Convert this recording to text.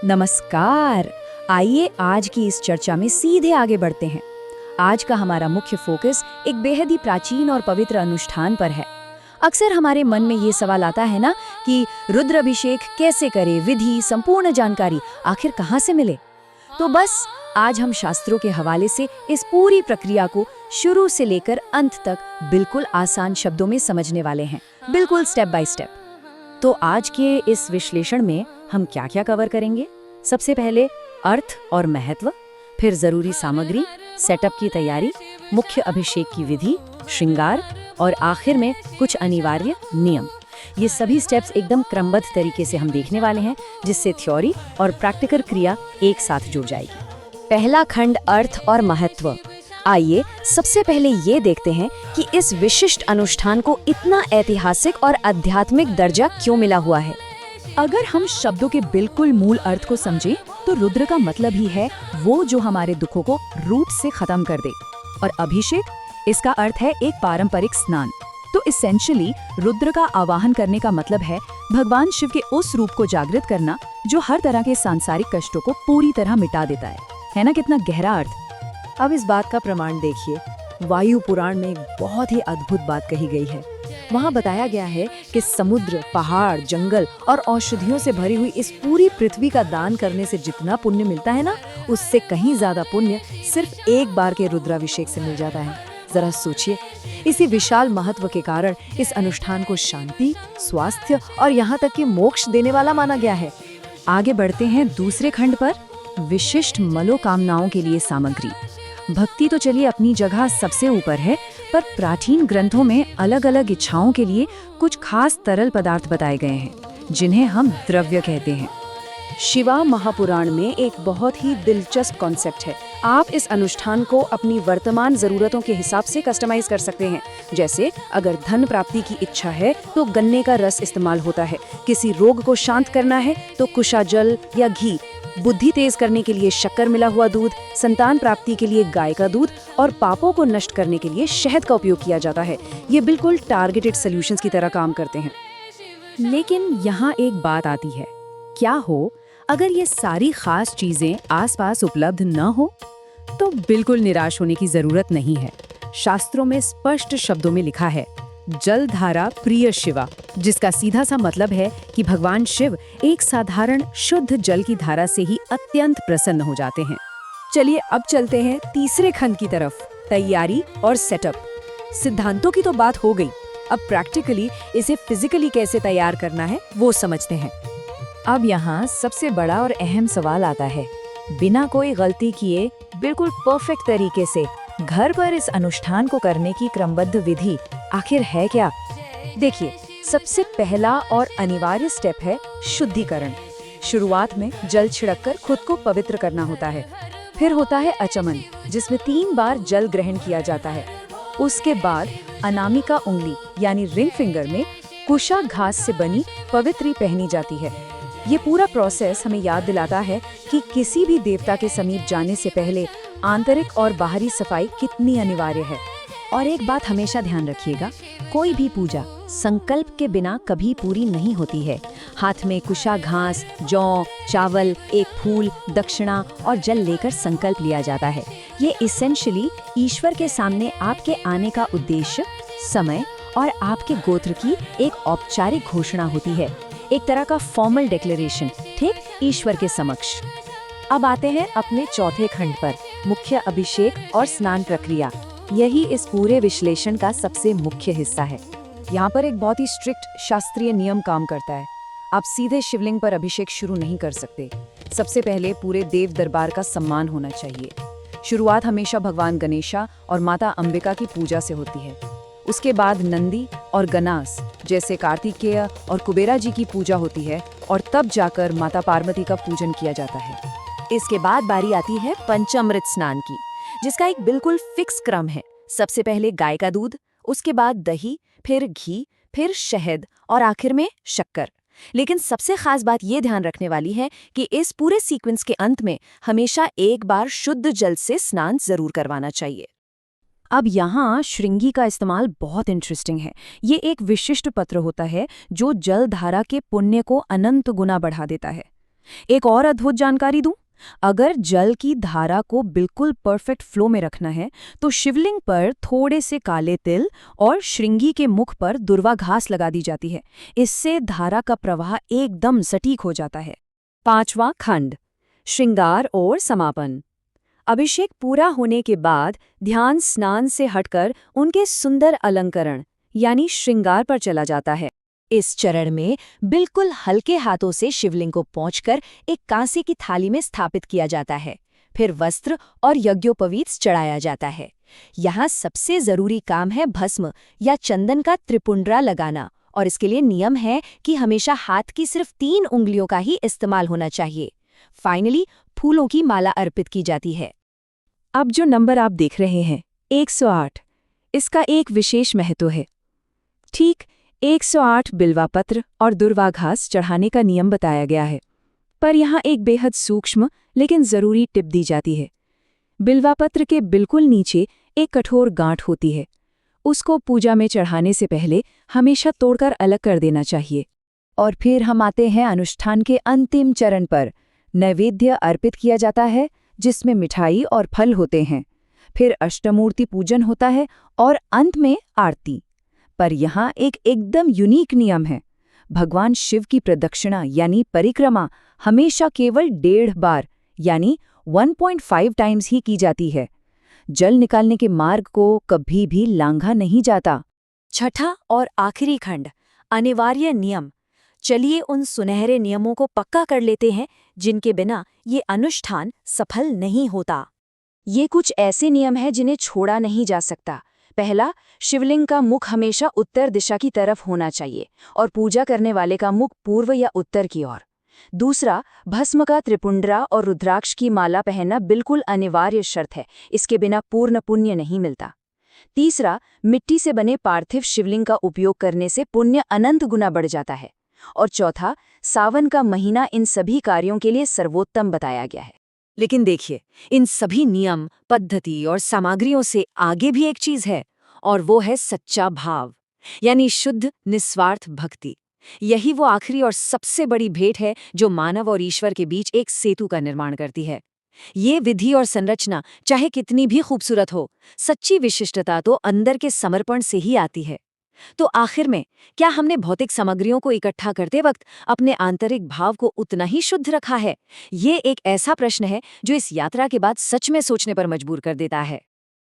नमस्कार। आइए आज की इस चर्चा में सीधे आगे बढ़ते हैं। आज का हमारा मुख्य फोकस एक बेहद ही प्राचीन और पवित्र अनुष्ठान पर है। अक्सर हमारे मन में ये सवाल आता है ना कि रुद्राभिषेक कैसे करें, विधि, संपूर्ण जानकारी आखिर कहाँ से मिले। तो बस आज हम शास्त्रों के हवाले से इस पूरी प्रक्रिया को शुरू से लेकर अंत तक बिल्कुल आसान शब्दों में समझने वाले हैं, बिल्कुल स्टेप बाय स्टेप। तो आज के इस विश्लेषण में हम क्या क्या कवर करेंगे? सबसे पहले अर्थ और महत्व, फिर जरूरी सामग्री, सेटअप की तैयारी, मुख्य अभिषेक की विधि, श्रृंगार और आखिर में कुछ अनिवार्य नियम। ये सभी स्टेप्स एकदम क्रमबद्ध तरीके से हम देखने वाले हैं, जिससे थ्योरी और प्रैक्टिकल क्रिया एक साथ जुड़ जाएगी। पहला खंड अर्थ और महत्व। आइए सबसे पहले ये देखते हैं कि इस विशिष्ट अनुष्ठान को इतना ऐतिहासिक और आध्यात्मिक दर्जा क्यों मिला हुआ है। अगर हम शब्दों के बिल्कुल मूल अर्थ को समझें तो रुद्र का मतलब ही है वो जो हमारे दुखों को रूट से खत्म कर दे, और अभिषेक इसका अर्थ है एक पारंपरिक स्नान। तो इसेंशियली रुद्र का आवाहन करने का मतलब है भगवान शिव के उस रूप को जागृत करना जो हर तरह के सांसारिक कष्टों को पूरी तरह मिटा देता है ना? कितना गहरा अर्थ। अब इस बात का प्रमाण देखिए, वायु पुराण में एक बहुत ही अद्भुत बात कही गई है। वहाँ बताया गया है कि समुद्र, पहाड़, जंगल और औषधियों से भरी हुई इस पूरी पृथ्वी का दान करने से जितना पुण्य मिलता है ना, उससे कहीं ज्यादा पुण्य सिर्फ एक बार के रुद्राभिषेक से मिल जाता है। जरा सोचिए, इसी विशाल महत्व के कारण इस अनुष्ठान को शांति, स्वास्थ्य और यहाँ तक कि मोक्ष देने वाला माना गया है। आगे बढ़ते हैं दूसरे खंड पर, विशिष्ट मनोकामनाओं के लिए सामग्री। भक्ति तो चलिए अपनी जगह सबसे ऊपर है, पर प्राचीन ग्रंथों में अलग अलग इच्छाओं के लिए कुछ खास तरल पदार्थ बताए गए हैं, जिन्हें हम द्रव्य कहते हैं। शिवा महापुराण में एक बहुत ही दिलचस्प कॉन्सेप्ट है। आप इस अनुष्ठान को अपनी वर्तमान जरूरतों के हिसाब से कस्टमाइज कर सकते हैं। जैसे अगर धन प्राप्ति की इच्छा है तो गन्ने का रस इस्तेमाल होता है, किसी रोग को शांत करना है तो कुशा जल या घी, बुद्धि तेज करने के लिए शक्कर मिला हुआ दूध, संतान प्राप्ति के लिए गाय का दूध और पापों को नष्ट करने के लिए शहद का उपयोग किया जाता है। ये बिल्कुल टारगेटेड सॉल्यूशंस की तरह काम करते हैं। लेकिन यहाँ एक बात आती है, क्या हो अगर ये सारी खास चीजें आसपास उपलब्ध न हो? तो बिल्कुल निराश होने की जरूरत नहीं है। शास्त्रों में स्पष्ट शब्दों में लिखा है, जलधारा प्रिय शिवा, जिसका सीधा सा मतलब है कि भगवान शिव एक साधारण शुद्ध जल की धारा से ही अत्यंत प्रसन्न हो जाते हैं। चलिए अब चलते हैं तीसरे खंड की तरफ, तैयारी और सेटअप। सिद्धांतों की तो बात हो गई, अब प्रैक्टिकली इसे फिजिकली कैसे तैयार करना है वो समझते हैं। अब यहाँ सबसे बड़ा और अहम सवाल आता है, बिना कोई गलती किए बिल्कुल परफेक्ट तरीके से घर पर इस अनुष्ठान को करने की क्रमबद्ध विधि आखिर है क्या? देखिए, सबसे पहला और अनिवार्य स्टेप है शुद्धिकरण। शुरुआत में जल छिड़ककर खुद को पवित्र करना होता है। फिर होता है अचमन, जिसमें 3 बार जल ग्रहण किया जाता है। उसके बाद अनामिका उंगली यानी रिंग फिंगर में कुशा घास से बनी पवित्री पहनी जाती है। ये पूरा प्रोसेस हमें याद दिलाता है कि किसी भी देवता के समीप जाने से पहले आंतरिक और बाहरी सफाई कितनी अनिवार्य है। और एक बात हमेशा ध्यान रखिएगा, कोई भी पूजा संकल्प के बिना कभी पूरी नहीं होती है। हाथ में कुशा घास, जौ, चावल, एक फूल, दक्षिणा और जल लेकर संकल्प लिया जाता है। ये इसेंशियली ईश्वर के सामने आपके आने का उद्देश्य, समय और आपके गोत्र की एक औपचारिक घोषणा होती है, एक तरह का फॉर्मल डिक्लेरेशन, ठीक ईश्वर के समक्ष। अब आते हैं अपने चौथे खंड पर, मुख्य अभिषेक और स्नान प्रक्रिया। यही इस पूरे विश्लेषण का सबसे मुख्य हिस्सा है। यहाँ पर एक बहुत ही स्ट्रिक्ट शास्त्रीय नियम काम करता है। आप सीधे शिवलिंग पर अभिषेक शुरू नहीं कर सकते। सबसे पहले पूरे देव दरबार का सम्मान होना चाहिए। शुरुआत हमेशा भगवान गणेशा और माता अंबिका की पूजा से होती है। उसके बाद नंदी और गणास जैसे कार्तिकेय और कुबेरा जी की पूजा होती है, और तब जाकर माता पार्वती का पूजन किया जाता है। इसके बाद बारी आती है पंचामृत स्नान की, जिसका एक बिल्कुल फिक्स क्रम है। सबसे पहले गाय का दूध, उसके बाद दही, फिर घी, फिर शहद और आखिर में शक्कर। लेकिन सबसे खास बात ये ध्यान रखने वाली है कि इस पूरे सीक्वेंस के अंत में हमेशा एक बार शुद्ध जल से स्नान जरूर करवाना चाहिए। अब यहाँ श्रृंगी का इस्तेमाल बहुत इंटरेस्टिंग है। ये एक विशिष्ट पत्र होता है जो जल धारा के पुण्य को अनंत गुना बढ़ा देता है। एक और अद्भुत जानकारी दूं, अगर जल की धारा को बिल्कुल परफेक्ट फ्लो में रखना है तो शिवलिंग पर थोड़े से काले तिल और श्रृंगी के मुख पर दुर्वा घास लगा दी जाती है। इससे धारा का प्रवाह एकदम सटीक हो जाता है। 5वां खंड, श्रृंगार और समापन। अभिषेक पूरा होने के बाद ध्यान स्नान से हटकर उनके सुंदर अलंकरण यानी श्रृंगार पर चला जाता है। इस चरण में बिल्कुल हल्के हाथों से शिवलिंग को पोंछकर एक कांसे की थाली में स्थापित किया जाता है। फिर वस्त्र और यज्ञोपवीत चढ़ाया जाता है। यहाँ सबसे जरूरी काम है भस्म या चंदन का त्रिपुंड्रा लगाना, और इसके लिए नियम है कि हमेशा हाथ की सिर्फ 3 उंगलियों का ही इस्तेमाल होना चाहिए। फाइनली फूलों की माला अर्पित की जाती है। अब जो नंबर आप देख रहे हैं 108, इसका एक विशेष महत्व है। ठीक 108 बिल्वापत्र और दुर्वा घास चढ़ाने का नियम बताया गया है, पर यहाँ एक बेहद सूक्ष्म लेकिन जरूरी टिप दी जाती है। बिल्वापत्र के बिल्कुल नीचे एक कठोर गांठ होती है। उसको पूजा में चढ़ाने से पहले हमेशा तोड़कर अलग कर देना चाहिए। और फिर हम आते हैं अनुष्ठान के अंतिम चरण पर। नैवेद्य अर्पित किया जाता है जिसमें मिठाई और फल होते हैं। फिर अष्टमूर्ति पूजन होता है और अंत में आरती। पर यहाँ एक एकदम यूनिक नियम है। भगवान शिव की प्रदक्षिणा यानी परिक्रमा हमेशा केवल 1.5 बार यानी 1.5 टाइम्स ही की जाती है। जल निकालने के मार्ग को कभी भी लांघा नहीं जाता। 6ठा और आखिरी खंड, अनिवार्य नियम। चलिए उन सुनहरे नियमों को पक्का कर लेते हैं जिनके बिना ये अनुष्ठान सफल नहीं होता। ये कुछ ऐसे नियम हैं जिन्हें छोड़ा नहीं जा सकता। पहला, शिवलिंग का मुख हमेशा उत्तर दिशा की तरफ होना चाहिए और पूजा करने वाले का मुख पूर्व या उत्तर की ओर। दूसरा, भस्म का त्रिपुंड्रा और रुद्राक्ष की माला पहनना बिल्कुल अनिवार्य शर्त है, इसके बिना पूर्ण पुण्य नहीं मिलता। तीसरा, मिट्टी से बने पार्थिव शिवलिंग का उपयोग करने से पुण्य अनंत गुना बढ़ जाता है। और चौथा, सावन का महीना इन सभी कार्यों के लिए सर्वोत्तम बताया गया है। लेकिन देखिए, इन सभी नियम, पद्धति और सामग्रियों से आगे भी एक चीज है, और वो है सच्चा भाव, यानी शुद्ध निस्वार्थ भक्ति। यही वो आखिरी और सबसे बड़ी भेंट है जो मानव और ईश्वर के बीच एक सेतु का निर्माण करती है। ये विधि और संरचना चाहे कितनी भी खूबसूरत हो, सच्ची विशिष्टता तो अंदर के समर्पण से ही आती है। तो आखिर में, क्या हमने भौतिक सामग्रियों को इकट्ठा करते वक्त अपने आंतरिक भाव को उतना ही शुद्ध रखा है? ये एक ऐसा प्रश्न है जो इस यात्रा के बाद सच में सोचने पर मजबूर कर देता है।